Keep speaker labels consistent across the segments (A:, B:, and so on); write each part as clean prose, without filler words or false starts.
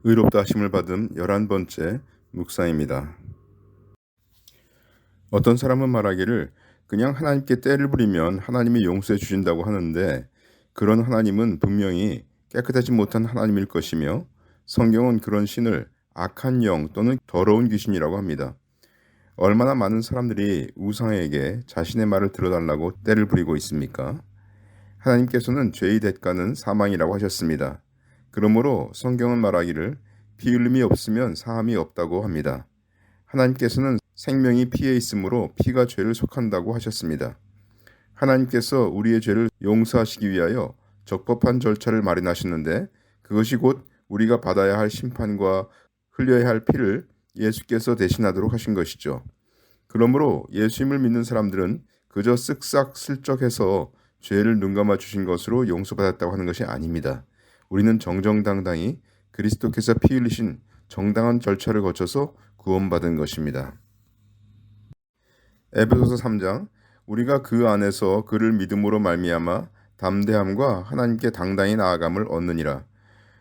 A: 의롭다 하심을 받은 11번째 묵상입니다. 어떤 사람은 말하기를 그냥 하나님께 때를 부리면 하나님이 용서해 주신다고 하는데, 그런 하나님은 분명히 깨끗하지 못한 하나님일 것이며, 성경은 그런 신을 악한 영 또는 더러운 귀신이라고 합니다. 얼마나 많은 사람들이 우상에게 자신의 말을 들어달라고 때를 부리고 있습니까? 하나님께서는 죄의 대가는 사망이라고 하셨습니다. 그러므로 성경은 말하기를 피 흘림이 없으면 사함이 없다고 합니다. 하나님께서는 생명이 피에 있으므로 피가 죄를 속한다고 하셨습니다. 하나님께서 우리의 죄를 용서하시기 위하여 적법한 절차를 마련하셨는데, 그것이 곧 우리가 받아야 할 심판과 흘려야 할 피를 예수께서 대신하도록 하신 것이죠. 그러므로 예수님을 믿는 사람들은 그저 쓱싹 슬쩍해서 죄를 눈감아 주신 것으로 용서받았다고 하는 것이 아닙니다. 우리는 정정당당히 그리스도께서 피 흘리신 정당한 절차를 거쳐서 구원받은 것입니다. 에베소서 3장, 우리가 그 안에서 그를 믿음으로 말미암아 담대함과 하나님께 당당히 나아감을 얻느니라.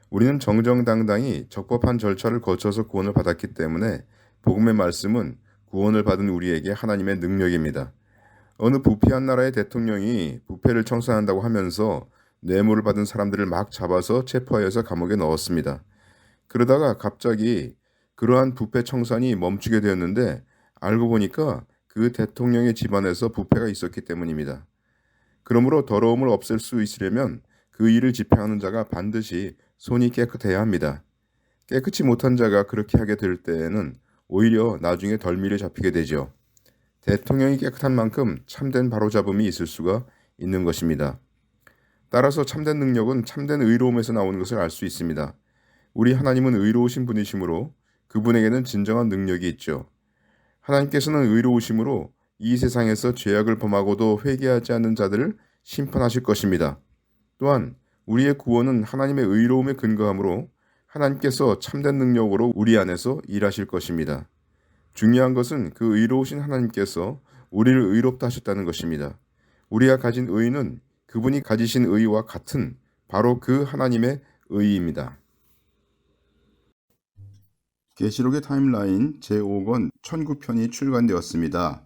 A: 우리는 정정당당히 적법한 절차를 거쳐서 구원을 받았기 때문에 복음의 말씀은 구원을 받은 우리에게 하나님의 능력입니다. 어느 부패한 나라의 대통령이 부패를 청산한다고 하면서 뇌물을 받은 사람들을 막 잡아서 체포하여서 감옥에 넣었습니다. 그러다가 갑자기 그러한 부패 청산이 멈추게 되었는데, 알고 보니까 그 대통령의 집안에서 부패가 있었기 때문입니다. 그러므로 더러움을 없앨 수 있으려면 그 일을 집행하는 자가 반드시 손이 깨끗해야 합니다. 깨끗이 못한 자가 그렇게 하게 될 때에는 오히려 나중에 덜미를 잡히게 되죠. 대통령이 깨끗한 만큼 참된 바로잡음이 있을 수가 있는 것입니다. 따라서 참된 능력은 참된 의로움에서 나오는 것을 알 수 있습니다. 우리 하나님은 의로우신 분이시므로 그분에게는 진정한 능력이 있죠. 하나님께서는 의로우심으로 이 세상에서 죄악을 범하고도 회개하지 않는 자들을 심판하실 것입니다. 또한 우리의 구원은 하나님의 의로움에 근거하므로 하나님께서 참된 능력으로 우리 안에서 일하실 것입니다. 중요한 것은 그 의로우신 하나님께서 우리를 의롭다 하셨다는 것입니다. 우리가 가진 의는 그분이 가지신 의와 같은 바로 그 하나님의 의입니다. 계시록의 타임라인 제5권 1009편이 출간되었습니다.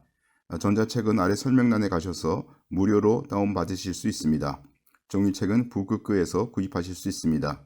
A: 전자책은 아래 설명란에 가셔서 무료로 다운받으실 수 있습니다. 종이책은 북극교에서 구입하실 수 있습니다.